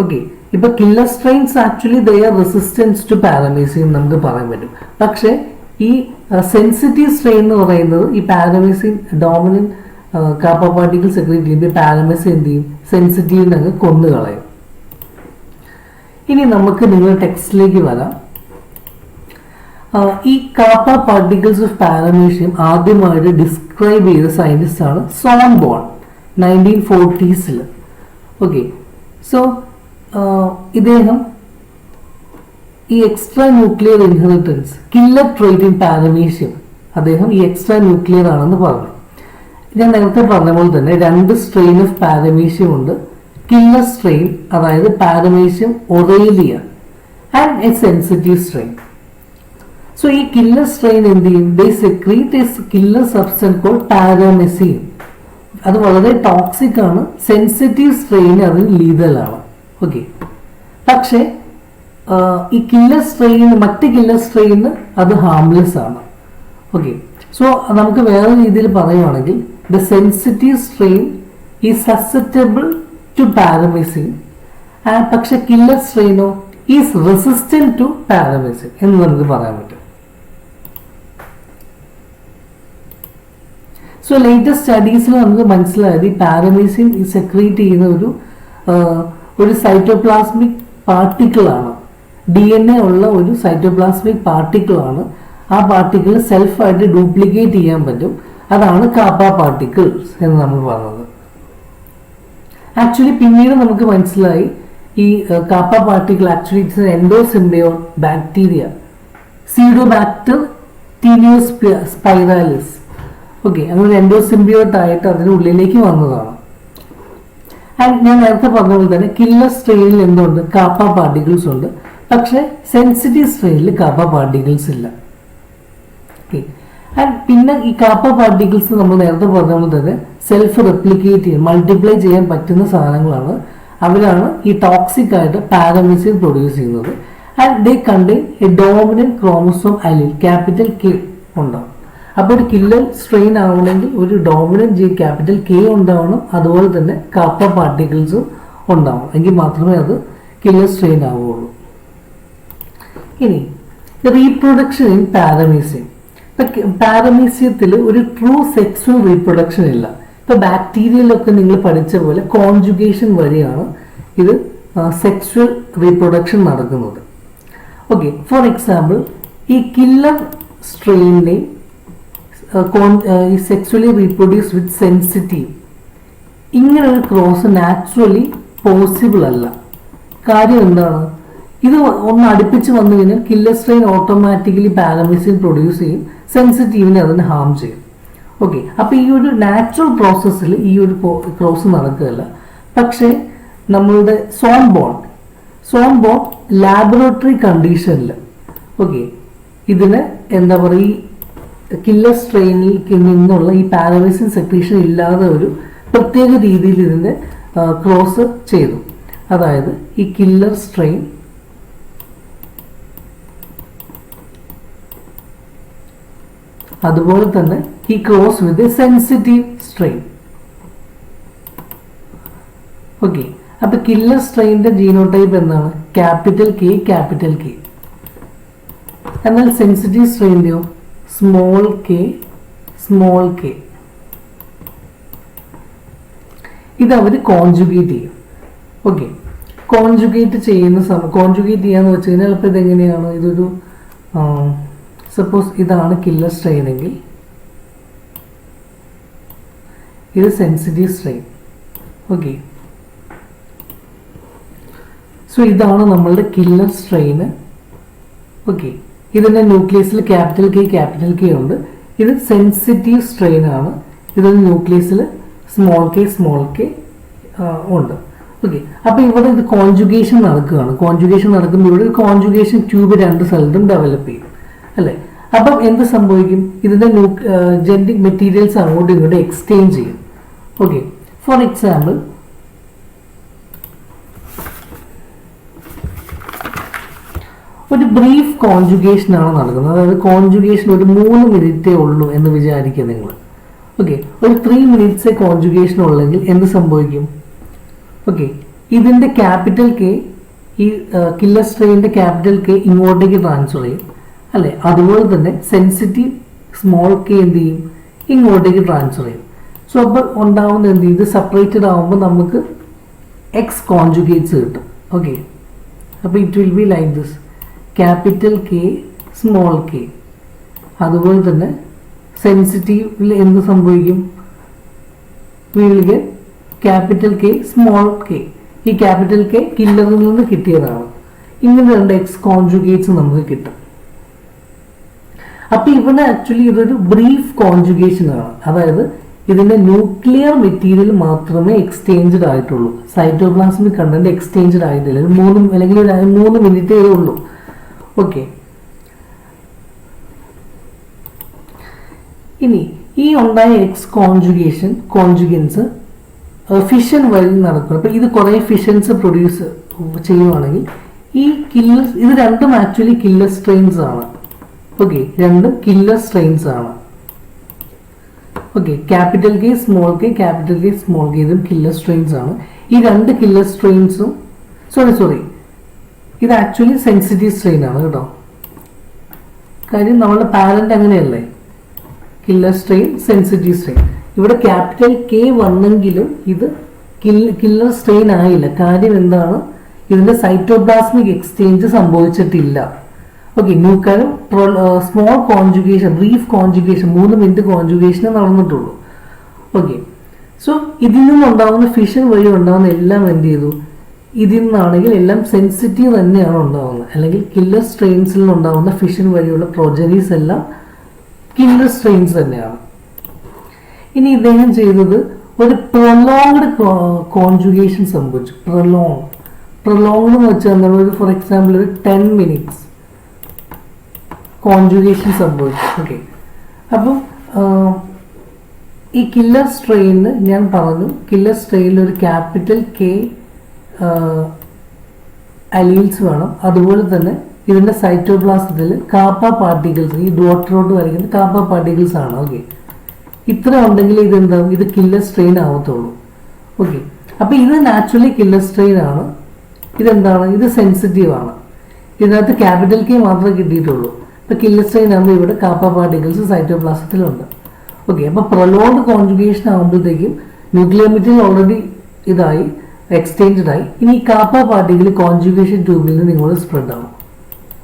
Okay, ഇപ്പൊ killer strains actually they are resistance to paramecin നമുക്ക് പറയാൻ പറ്റും. പക്ഷെ ഈ സെൻസിറ്റീവ് സ്ട്രെയിൻ എന്ന് പറയുന്നത് ഈ പാരമീസിൻ ഡോമിനന്റ് കാപ്പ പാർട്ടിക്കിൾ സെക്രീറ്റ് ചെയ്യുമ്പോൾ പാരമീസിൻ എന്ത് ചെയ്യും? സെൻസിറ്റീവിനെ അങ്ങ് കൊന്നു കളയും. ഇനി നമുക്ക് നിങ്ങളുടെ ടെക്സ്റ്റിലേക്ക് വരാം. ഈ കാപ്പ പാർട്ടിക്കിൾസ് ഓഫ് പാരമീഷ്യം ആദ്യമായിട്ട് ഡിസ്ക്രൈബ് ചെയ്ത സയന്റിസ്റ്റ് ആണ് സോൺബോൺ 1940s. ഓക്കെ, സോ ഇദ്ദേഹം ഈ extra nuclear inheritance killer trait in paramecium, അദ്ദേഹം ഈ എക്സ്ട്രാ ന്യൂക്ലിയർ ആണെന്ന് പറഞ്ഞു. ഞാൻ നേരത്തെ പറഞ്ഞ പോലെ തന്നെ 2 സ്ട്രെയിൻ ഓഫ് പാരമീഷ്യം ഉണ്ട്. കില്ലർ സ്ട്രെയിൻ, അതായത് paramecium aurelia, and a sensitive strain. So ഈ കില്ലർ സ്ട്രെയിൻ എന്ത് ചെയ്യും? They secrete a killer substance called paramecin. അത് വളരെ ടോക്സിക് ആണ്. സെൻസിറ്റീവ് സ്ട്രെയിൻ അതിന് ലീതലാണ്. ഓക്കെ, പക്ഷേ ഈ കില്ലർ സ്ട്രെയിൻ മറ്റ് കില്ലർ സ്ട്രെയിന് അത് ഹാംലെസ് ആണ്. ഓക്കെ, സോ നമുക്ക് വേറെ രീതിയിൽ പറയുവാണെങ്കിൽ the sensitive strain is susceptible to paramecin, പക്ഷെ കില്ലർ സ്ട്രെയിനോ ഈസ് റെസിസ്റ്റന്റ് ടു പാരമീസിൻ എന്ന് നമുക്ക് പറയാൻ പറ്റും. സോ ലേറ്റസ്റ്റ് സ്റ്റഡീസിൽ നമുക്ക് മനസ്സിലായത് ഈ പാരമീസിൻ സെക്രീറ്റ് ചെയ്യുന്ന ഒരു സൈറ്റോപ്ലാസ്മിക് പാർട്ടിക്കിൾ ആണ്. DNA ഉള്ള ഒരു സൈറ്റോപ്ലാസ്മിക് പാർട്ടിക്കിൾ ആണ്. ആ പാർട്ടിക്കിൾ സെൽഫായിട്ട് ഡ്യൂപ്ലിക്കേറ്റ് ചെയ്യാൻ പറ്റും. അതാണ് കാപ്പ പാർട്ടിക്കിൾസ് എന്ന് നമ്മൾ പറഞ്ഞത്. ആക്ച്വലി പിന്നീട് നമുക്ക് മനസ്സിലായി ഈ kappa particle actually it's endosymbiote bacteria, Caedibacter taeniospiralis. Okay, അങ്ങനെ എൻഡോസിംബിയോട്ട് ആയിട്ട് അതിന് ഉള്ളിലേക്ക് വന്നതാണ്. ആൻഡ് ഞാൻ നേരത്തെ പറഞ്ഞ പോലെ തന്നെ കില്ലർ സ്ട്രെയിനിൽ എന്തുണ്ട്? കാപ്പ പാർട്ടിക്കിൾസ് ഉണ്ട്. പക്ഷെ സെൻസിറ്റീവ് സ്ട്രെയിനിൽ കാപ്പ പാർട്ടിക്കിൾസ് ഇല്ല. ഓക്കെ, ആൻഡ് പിന്നെ ഈ കാപ്പ പാർട്ടിക്കിൾസ് നമ്മൾ നേരത്തെ പറഞ്ഞ പോലെ തന്നെ സെൽഫ് റെപ്ലിക്കേറ്റ് ചെയ്യാൻ, മൾട്ടിപ്ലൈ ചെയ്യാൻ പറ്റുന്ന സാധനങ്ങളാണ്. അവരാണ് ഈ ടോക്സിക് ആയിട്ട് പാരമീസിൻ പ്രൊഡ്യൂസ് ചെയ്യുന്നത്. And they contain A dominant chromosome അലീൽ, capital K ഉണ്ടാവും. അപ്പോൾ ഒരു കില്ലർ സ്ട്രെയിൻ ആവണമെങ്കിൽ ഒരു ഡോമിനന്റ് ജി ക്യാപിറ്റൽ കെ ഉണ്ടാവണം, അതുപോലെ തന്നെ കാപ്പ പാർട്ടിക്കിൾസും ഉണ്ടാവണം, എങ്കിൽ മാത്രമേ അത് കില്ലർ സ്ട്രെയിൻ ആവുകയുള്ളൂ. ഇനി റീപ്രൊഡക്ഷൻ ഇൻ പാരമീസിയം. പാരമീസിയത്തിൽ ഒരു ട്രൂ സെക്സ്വൽ റീപ്രൊഡക്ഷൻ ഇല്ല. ഇപ്പൊ ബാക്ടീരിയയിലൊക്കെ നിങ്ങൾ പഠിച്ച പോലെ കോൺജുഗേഷൻ വഴിയാണ് ഇത് സെക്സ്വൽ റീപ്രൊഡക്ഷൻ നടക്കുന്നത്. ഓക്കെ, ഫോർ എക്സാമ്പിൾ ഈ കില്ലർ സ്ട്രെയിനെ ഈ സെക്സ്വലി റീപ്രൊഡ്യൂസ് വിത്ത് സെൻസിറ്റീവ്, ഇങ്ങനെ ഒരു ക്രോസ് നാച്ചുറലി പോസിബിൾ അല്ല. കാര്യം എന്താണ്? ഇത് ഒന്ന് അടുപ്പിച്ച് വന്നു കഴിഞ്ഞാൽ killer strain automatically paramecium produce ചെയ്യും, സെൻസിറ്റീവിനെ അതിന് ഹാം ചെയ്യും. ഓക്കെ, അപ്പൊ ഈ ഒരു നാച്ചുറൽ പ്രോസസ്സിൽ ഈ ഒരു ക്രോസ് നടക്കുകയല്ല. പക്ഷേ നമ്മളുടെ സോൺ ബോൺ ലാബറട്ടറി കണ്ടീഷനിൽ ഓക്കെ ഇതിന് എന്താ പറയുക, ഈ കില്ലർ സ്ട്രെയിനിൽ നിന്നുള്ള ഈ പാരമീസിയം സെക്രീഷൻ ഇല്ലാതെ ഒരു പ്രത്യേക രീതിയിൽ ഇതിന്റെ ക്രോസ് ചെയ്തു. അതായത് ഈ കില്ലർ സ്ട്രെയിൻ അതുപോലെ തന്നെ ഈ ക്രോസ് വിത്ത് സെൻസിറ്റീവ് സ്ട്രെയിൻ. ഓക്കെ, അപ്പൊ കില്ലർ സ്ട്രെയിനിന്റെ ജീനോടൈപ്പ് എന്താണ്? Capital K. എന്നാൽ സെൻസിറ്റീവ് സ്ട്രെയിൻ്റെയോ സ്മോൾ കെ. ഇത് അവർ കോൺജുഗേറ്റ് ചെയ്യും. ഓക്കെ, കോൺജുഗേറ്റ് ചെയ്യാന്ന് വെച്ച് കഴിഞ്ഞാൽ അപ്പോൾ ഇതെങ്ങനെയാണ്? ഇതൊരു സപ്പോസ് ഇതാണ് കില്ലർ സ്ട്രെയിൻ എങ്കിൽ ഇത് സെൻസിറ്റീവ് സ്ട്രെയിൻ. ഓക്കെ, സോ ഇതാണ് നമ്മളുടെ കില്ലർ സ്ട്രെയിന്. ഓക്കെ, ഇതിൻ്റെ ന്യൂക്ലിയസിൽ ക്യാപിറ്റൽ കെ ഉണ്ട്. ഇത് സെൻസിറ്റീവ് സ്ട്രെയിൻ ആണ്. ഇതിൻ്റെ ന്യൂക്ലിയസിൽ സ്മോൾ കെ ഉണ്ട്. ഓക്കെ, അപ്പോൾ ഇവിടെ ഇത് കോൺജുഗേഷൻ നടക്കുകയാണ്. കോൺജുഗേഷൻ നടക്കുമ്പോൾ ഇവിടെ ഒരു കോൺജുഗേഷൻ ട്യൂബ് രണ്ട് സ്ഥലത്തും ഡെവലപ്പ് ചെയ്യും അല്ലേ? അപ്പം എന്ത് സംഭവിക്കും? ഇതിൻ്റെ ജെനറ്റിക് മെറ്റീരിയൽസ് അങ്ങോട്ടും ഇങ്ങോട്ടും എക്സ്ചേഞ്ച് ചെയ്യും. ഓക്കെ, ഫോർ എക്സാമ്പിൾ ഒരു ബ്രീഫ് കോൺജുഗേഷൻ ആണ് നടക്കുന്നത്. അതായത് കോൺജുഗേഷൻ ഒരു 3 മിനിറ്റേ ഉള്ളൂ എന്ന് വിചാരിക്കുക നിങ്ങൾ. ഓക്കെ, ഒരു 3 മിനിറ്റ്സേ കോൺജുഗേഷൻ ഉള്ളെങ്കിൽ എന്ത് സംഭവിക്കും? ഓക്കെ, ഇതിന്റെ ക്യാപിറ്റൽ കെ, ഈ കില്ലർ സ്ട്രെയിനിന്റെ ക്യാപിറ്റൽ കെ ഇങ്ങോട്ടേക്ക് ട്രാൻസ്ഫർ ചെയ്യും അല്ലെ? അതുപോലെ തന്നെ സെൻസിറ്റീവ് സ്മോൾ കെ എന്ത് ചെയ്യും? ഇങ്ങോട്ടേക്ക് ട്രാൻസ്ഫർ ചെയ്യും. സോ അപ്പോൾ ഉണ്ടാവുന്ന എന്ത് ചെയ്യും? ഇത് സെപ്പറേറ്റഡ് ആവുമ്പോൾ നമുക്ക് എക്സ് കോൺജുഗേറ്റ്സ് കിട്ടും. ഓക്കെ, അപ്പോൾ it will be like this, capital K small K. അതുപോലെ തന്നെ സെൻസിറ്റീവിൽ എന്ത് സംഭവിക്കും? We will get capital K small K. ഈ ക്യാപിറ്റൽ കെ കില്ലറിൽ നിന്ന് കിട്ടിയതാണ്. ഇങ്ങനെ രണ്ട് എക്സ് കോൺജുഗേറ്റ്സ് നമുക്ക് കിട്ടും. അപ്പൊ ഇവിടെ ആക്ച്വലി ഇതൊരു ബ്രീഫ് കോൺജുഗേഷൻ ആണ്. അതായത് ഇതിന്റെ ന്യൂക്ലിയർ മെറ്റീരിയൽ മാത്രമേ എക്സ്ചേഞ്ച്ഡ് ആയിട്ടുള്ളൂ. സൈറ്റോപ്ലാസ്മിക് കണ്ടന്റ് എക്സ്ചേഞ്ച്ഡ് ആയിട്ടില്ല. 3 മിനിറ്റേ ഉള്ളൂ. ഓക്കെ, ഇനി ഈ ഉണ്ടായ എക്സ് കോൺജുഗൻസ് ഫിഷൻ വഴി നടക്കും. അപ്പൊ ഇത് കുറെ ഫിഷൻസ് പ്രൊഡ്യൂസ് ചെയ്യുവാണെങ്കിൽ ഈ കില്ലർ, ഇത് രണ്ടും ആക്ച്വലി കില്ലർ സ്ട്രെയിൻസ് ആണ്. ഓക്കെ, രണ്ടും കില്ലർ സ്ട്രെയിൻസ് ആണ്. Okay, capital K small K ഇതും കില്ലർ സ്ട്രെയിൻസ് ആണ്. ഈ രണ്ട് കില്ലർ സ്ട്രെയിൻസും സോറി ഇത് ആക്ച്വലി സെൻസിറ്റീവ് സ്ട്രെയിൻ ആണ് കേട്ടോ. കാര്യം നമ്മുടെ പാരന്റ് അങ്ങനെയല്ലേ, കില്ലർ സ്ട്രെയിൻ സെൻസിറ്റീവ് സ്ട്രെയിൻ. ഇവിടെ ക്യാപിറ്റൽ കെ വന്നെങ്കിലും ഇത് കില്ലർ സ്ട്രെയിൻ ആയില്ല. കാര്യം എന്താണ്? ഇതിന്റെ സൈറ്റോപ്ലാസ്മിക് എക്സ്ചേഞ്ച് സംഭവിച്ചിട്ടില്ല. ഓക്കെ, ന്യൂക്കാരും small conjugation, brief conjugation, 3 minute കോൺജുഗേഷനെ നടന്നിട്ടുള്ളൂ. ഓക്കെ, സോ ഇതിൽ നിന്നുണ്ടാകുന്ന ഫിഷൻ വഴി ഉണ്ടാകുന്ന എല്ലാം എന്ത് ചെയ്തു? ഇതിൽ നിന്നാണെങ്കിൽ എല്ലാം സെൻസിറ്റീവ് തന്നെയാണ് ഉണ്ടാകുന്നത്. അല്ലെങ്കിൽ കില്ലർ സ്ട്രെയിൻസിൽ നിന്നുണ്ടാകുന്ന ഫിഷൻ വഴിയുള്ള പ്രൊജനീസ് എല്ലാം കില്ലർ സ്ട്രെയിൻസ് തന്നെയാണ്. ഇനി ഇദ്ദേഹം ചെയ്തത് ഒരു പ്രൊലോങ്ഡ് കോൺജുഗേഷൻ സംഭവിച്ചു. പ്രൊലോങ്ഡ് എന്ന് വെച്ചാൽ നമ്മൾ ഫോർ എക്സാമ്പിൾ ഒരു 10 മിനിറ്റ്സ് കോൺജുഗേഷൻ സംഭവിച്ചു. ഓക്കെ, അപ്പം ഈ കില്ലർ സ്ട്രെയിനിന് ഞാൻ പറഞ്ഞു, കില്ലർ സ്ട്രെയിനിൽ ഒരു ക്യാപിറ്റൽ കെ അലീൽസ് വേണം. അതുപോലെ തന്നെ ഇതിന്റെ സൈറ്റോപ്ലാസത്തിൽ കാപ്പ പാർട്ടിക്കിൾസ്, ഈ ഡോട്ട് വരയ്ക്കുന്ന കാപ്പ പാർട്ടിക്കിൾസ് ആണ്. ഓക്കെ, ഇത്ര ഉണ്ടെങ്കിൽ ഇതെന്താവും, ഇത് കില്ലർ സ്ട്രെയിൻ ആവത്തുള്ളൂ. ഓക്കെ, അപ്പൊ ഇത് നാച്ചുറലി കില്ലർ സ്ട്രെയിൻ ആണ്. ഇതെന്താണ്, ഇത് സെൻസിറ്റീവ് ആണ്. ഇതിനകത്ത് ക്യാപിറ്റൽ കെ മാത്രമേ കിട്ടിയിട്ടുള്ളൂ. ഇപ്പൊ കില്ലർ സ്ട്രെയിൻ ആകുമ്പോൾ ഇവിടെ കാപ്പ പാർട്ടിക്കിൾസ് സൈറ്റോപ്ലാസത്തിലുണ്ട്. ഓക്കെ, അപ്പൊ പ്രൊലോങ്ഡ് കോൺജുഗേഷൻ ആകുമ്പോഴത്തേക്കും ന്യൂക്ലിയർ മെറ്റീരിയൽ ഓൾറെഡി ഇതായി എക്സ്ചേഞ്ച്ഡ് ആയി. ഇനി ഈ കാപ്പ പാർട്ടിക്കിൾ കോൺജുഗേഷൻ ട്യൂബിൽ നിന്ന് നിങ്ങൾ സ്പ്രെഡ് ആവും.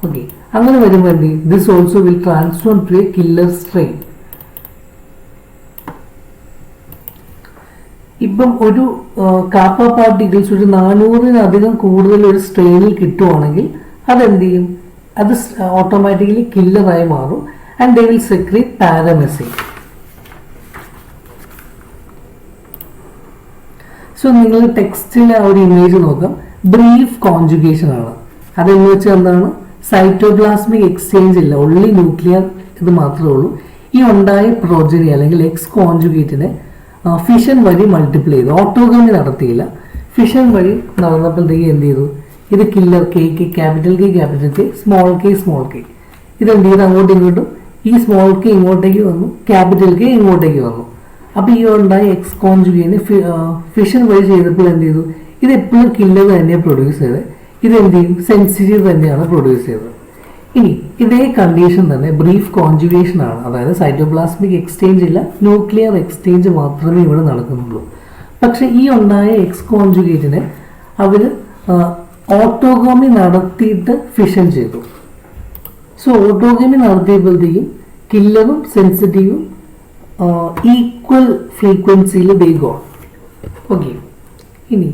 ഓക്കെ, അങ്ങനെ വരുമ്പോൾ എന്ത് ചെയ്യും, this also will transform to a killer strain. ഇപ്പം ഒരു കാപ്പ പാർട്ടിക്കിൾസ് ഒരു 400-ലധികം കൂടുതൽ ഒരു സ്ട്രെയിനിൽ കിട്ടുവാണെങ്കിൽ അതെന്ത് ചെയ്യും, അത് ഓട്ടോമാറ്റിക്കലി കില്ലറായി മാറും. And they will secrete paramecin. So നിങ്ങൾ ടെക്സ്റ്റിലെ ആ ഒരു ഇമേജ് നോക്കാം, ബ്രീഫ് കോൺജുഗേഷൻ ആണ്. അതെന്ന് വെച്ചാൽ എന്താണ്, സൈറ്റോപ്ലാസ്മിക് എക്സ്ചേഞ്ച് ഇല്ല, ഓൺലി ന്യൂക്ലിയർ ഇത് മാത്രമേ ഉള്ളൂ. ഈ ഉണ്ടായ പ്രോജനി അല്ലെങ്കിൽ എക്സ് കോൺജുഗേറ്റിനെ ഫിഷൻ വഴി മൾട്ടിപ്ലൈ ചെയ്തു, ഓട്ടോഗമി നടത്തിയില്ല. ഫിഷൻ വഴി നടന്നപ്പോഴത്തേക്ക് എന്ത് ചെയ്തു, ഇത് killer K capital K small K ഇതെന്ത് ചെയ്ത് അങ്ങോട്ടും ഇങ്ങോട്ടും, ഈ സ്മോൾ കെ ഇങ്ങോട്ടേക്ക് വന്നു, ക്യാപിറ്റൽ കെ ഇങ്ങോട്ടേക്ക് വന്നു. അപ്പൊ ഈ ഉണ്ടായ എക്സ് കോൺജുഗേറ്റിന് ഫിഷൻ വഴി ചെയ്തപ്പോൾ എന്ത് ചെയ്തു, ഇത് എപ്പോഴും കില്ലർ തന്നെയാണ് പ്രൊഡ്യൂസ് ചെയ്തത്. ഇത് എന്ത് ചെയ്യും, സെൻസിറ്റീവ് തന്നെയാണ് പ്രൊഡ്യൂസ് ചെയ്തത്. ഇനി ഇതേ കണ്ടീഷൻ തന്നെ ബ്രീഫ് കോൺജുഗേഷൻ ആണ്. അതായത് സൈറ്റോപ്ലാസ്മിക് എക്സ്ചേഞ്ച് ഇല്ല, ന്യൂക്ലിയർ എക്സ്ചേഞ്ച് മാത്രമേ ഇവിടെ നടക്കുന്നുള്ളൂ. പക്ഷെ ഈ ഉണ്ടായ എക്സ് കോൺജുഗേറ്റിനെ അവര് ഓട്ടോഗമി നടത്തിയിട്ട് ഫിഷൻ ചെയ്തു. സോ ഓട്ടോഗമി നടത്തിയപ്പോഴത്തേക്കും കില്ലറും സെൻസിറ്റീവും ഈക്വൽ ഫ്രീക്വൻസിയിൽ ദേ ഗോ. ഓക്കെ, ഇനി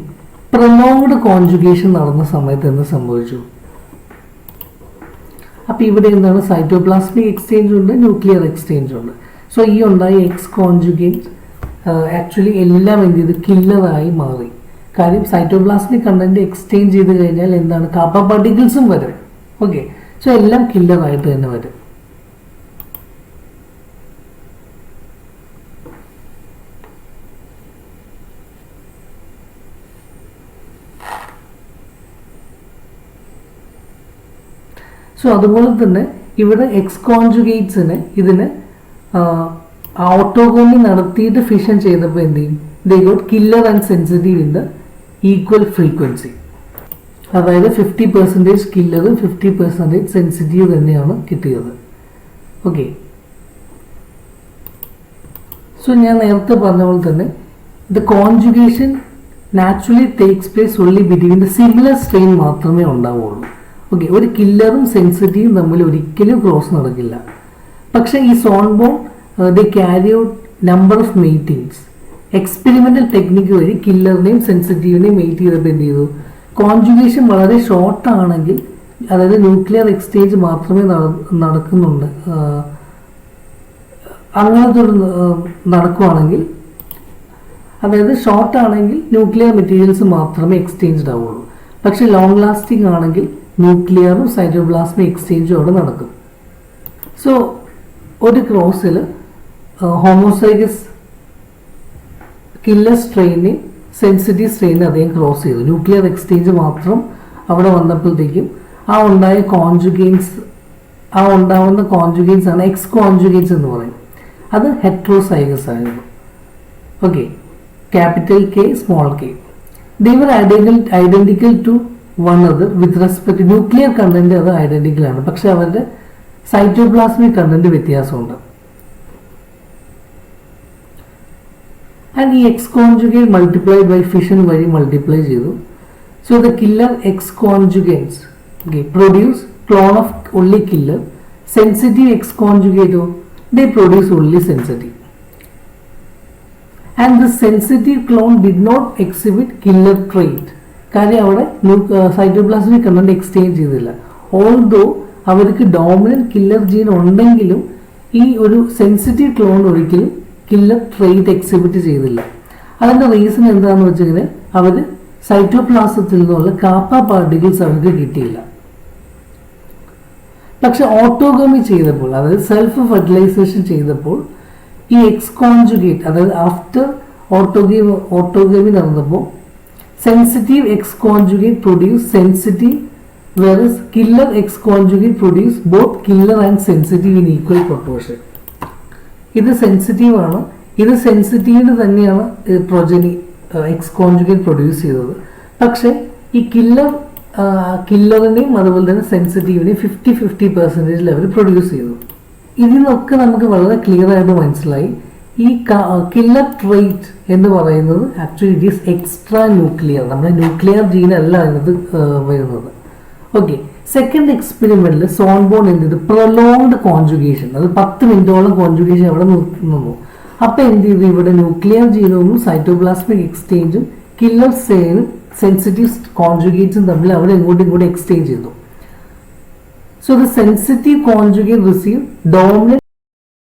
പ്രൊലോങ്ഡ് കോൺജുഗേഷൻ നടന്ന സമയത്ത് എന്ത് സംഭവിച്ചു, അപ്പൊ ഇവിടെ എന്താണ്, സൈറ്റോപ്ലാസ്മിക് എക്സ്ചേഞ്ച് ഉണ്ട്, ന്യൂക്ലിയർ എക്സ്ചേഞ്ച് ഉണ്ട്. സോ ഈ ഉണ്ടായ എക്സ് കോൺജുഗേറ്റ് ആക്ച്വലി എല്ലാം എന്ത് ചെയ്ത് കില്ലറായി മാറി. കാര്യം സൈറ്റോപ്ലാസ്മിക് കണ്ടന്റ് എക്സ്ചേഞ്ച് ചെയ്ത് കഴിഞ്ഞാൽ എന്താണ്, കാപ്പ പാർട്ടിക്കിൾസും വരും. ഓക്കെ, സോ എല്ലാം കില്ലറായിട്ട് തന്നെ വരും. സോ അതുപോലെ തന്നെ ഇവിടെ എക്സ് കോൺജുഗേറ്റ്സിന് ഇതിന് ഓട്ടോഗമി നടത്തിയിട്ട് ഫിഷൻ ചെയ്തപ്പോൾ എന്ത് ചെയ്യും, they got killer and sensitive in the equal frequency. അതായത് 50% കില്ലറും 50% സെൻസിറ്റീവ് തന്നെയാണ് കിട്ടിയത്. ഓക്കെ, സോ ഞാൻ നേരത്തെ പറഞ്ഞ പോലെ തന്നെ the conjugation naturally takes place only between the similar strain മാത്രമേ ഉണ്ടാവുള്ളൂ. ഓക്കെ, ഒരു കില്ലറും സെൻസിറ്റീവും തമ്മിൽ ഒരിക്കലും ക്രോസ് നടക്കില്ല. പക്ഷെ ഈ Sonneborn they carry out number of matings. Experimental technique വഴി കില്ലറിനെയും സെൻസിറ്റീവിനെയും മീറ്റ് ചെയ്തപ്പോൾ എന്ത് ചെയ്തു, കോൺജുഗേഷൻ വളരെ ഷോർട്ട് ആണെങ്കിൽ, അതായത് ന്യൂക്ലിയർ എക്സ്ചേഞ്ച് മാത്രമേ നടക്കുന്നുണ്ട്, അങ്ങനത്തെ ഒരു നടക്കുവാണെങ്കിൽ, അതായത് ഷോർട്ട് ആണെങ്കിൽ ന്യൂക്ലിയർ മെറ്റീരിയൽസ് മാത്രമേ എക്സ്ചേഞ്ച്ഡ് ആവുള്ളൂ. പക്ഷെ ലോങ് ലാസ്റ്റിംഗ് ആണെങ്കിൽ ന്യൂക്ലിയറും സൈറ്റോപ്ലാസ്മിക് എക്സ്ചേഞ്ചും അവിടെ നടക്കും. സോ ഒരു ക്രോസിൽ ഹോമോസൈഗസ് കില്ലർ സ്ട്രെയിനെ സെൻസിറ്റീവ് സ്ട്രെയിനെ അദ്ദേഹം ക്രോസ് ചെയ്തു. ന്യൂക്ലിയർ എക്സ്ചേഞ്ച് മാത്രം അവിടെ വന്നപ്പോഴത്തേക്കും ആ ഉണ്ടാവുന്ന കോൺജുഗേറ്റ്സ് ആണ് എക്സ് കോൺജുഗേറ്റ്സ് എന്ന് പറയും. അത് ഹെട്രോസൈഗസ് ആയിരുന്നു. Okay, capital K small K. They were identical to one another with respect to nuclear content. അത് ഐഡന്റിക്കൽ ആണ്, പക്ഷെ അവരുടെ സൈറ്റോപ്ലാസ്മിക് കണ്ടന്റ് വ്യത്യാസമുണ്ട്. ആൻഡ് ഈ ex conjugate multiplied by fission വഴി മൾട്ടിപ്ലൈ ചെയ്തു. So the killer ex conjugates produce clone of only killer. Sensitive ex കോൺജുഗേറ്റോ they produce only sensitive. And the sensitive clone did not exhibit killer trait. കാര്യം അവിടെ cytoplasmic content exchange ചെയ്തില്ല. Although അവർക്ക് dominant killer gene ഉണ്ടെങ്കിലും ഈ ഒരു sensitive clone ഒരിക്കലും killer trait exhibit ചെയ്തില്ല. അതിന്റെ റീസൺ എന്താണെന്ന് വെച്ചാൽ അവർ സൈറ്റോപ്ലാസത്തിൽ നിന്നുള്ള കാപ്പ പാർട്ടിക്കിൾസ് അവർക്ക് കിട്ടിയില്ല. പക്ഷെ ഓട്ടോഗമി ചെയ്തപ്പോൾ, അതായത് സെൽഫ് ഫെർട്ടിലൈസേഷൻ ചെയ്തപ്പോൾ ഈ എക്സ് കോൺജുഗേറ്റ്, അതായത് ആഫ്റ്റർ ഓട്ടോഗമി നടന്നപ്പോൾ sensitive X conjugate produce sensitive whereas killer X conjugate produce both killer and sensitive in equal proportion. ഇത് സെൻസിറ്റീവ് ആണ്, ഇത് സെൻസിറ്റീവിന് തന്നെയാണ് പ്രൊജനി എക്സ് കോൺജുഗേറ്റ് പ്രൊഡ്യൂസ് ചെയ്തത്. പക്ഷേ ഈ കില്ലറിനെയും അതുപോലെ തന്നെ സെൻസിറ്റീവിനെയും 50-50% ലെവൽ പ്രൊഡ്യൂസ് ചെയ്തു. ഇതിൽ നിന്നൊക്കെ നമുക്ക് വളരെ ക്ലിയർ ആയിട്ട് മനസ്സിലായി ഈ കില്ലർ ട്രേറ്റ് എന്ന് പറയുന്നത് actually it is extra nuclear, നമ്മുടെ ന്യൂക്ലിയർ ജീനല്ല അതിനകത്ത് വരുന്നത്. ഓക്കെ, സെക്കൻഡ് എക്സ്പെരിമെന്റിൽ സോൺബോൺ എന്ത് ചെയ്തു, പ്രൊലോങ്ഡ് കോൺജുഗേഷൻ, അത് 10 മിനിറ്റോളം കോൺജുഗേഷൻ അവിടെ നിർത്തുന്നു. അപ്പൊ എന്ത് ചെയ്തു, ഇവിടെ ന്യൂക്ലിയർ ജീനോമും സൈറ്റോപ്ലാസ്മിക് എക്സ്ചേഞ്ചും കില്ലർ സെയിനും സെൻസിറ്റീവ് കോൺജുഗേറ്റ്സും തമ്മിൽ അവിടെ ഇങ്ങോട്ടും എക്സ്ചേഞ്ച് ചെയ്തു. So the sensitive conjugate receive dominant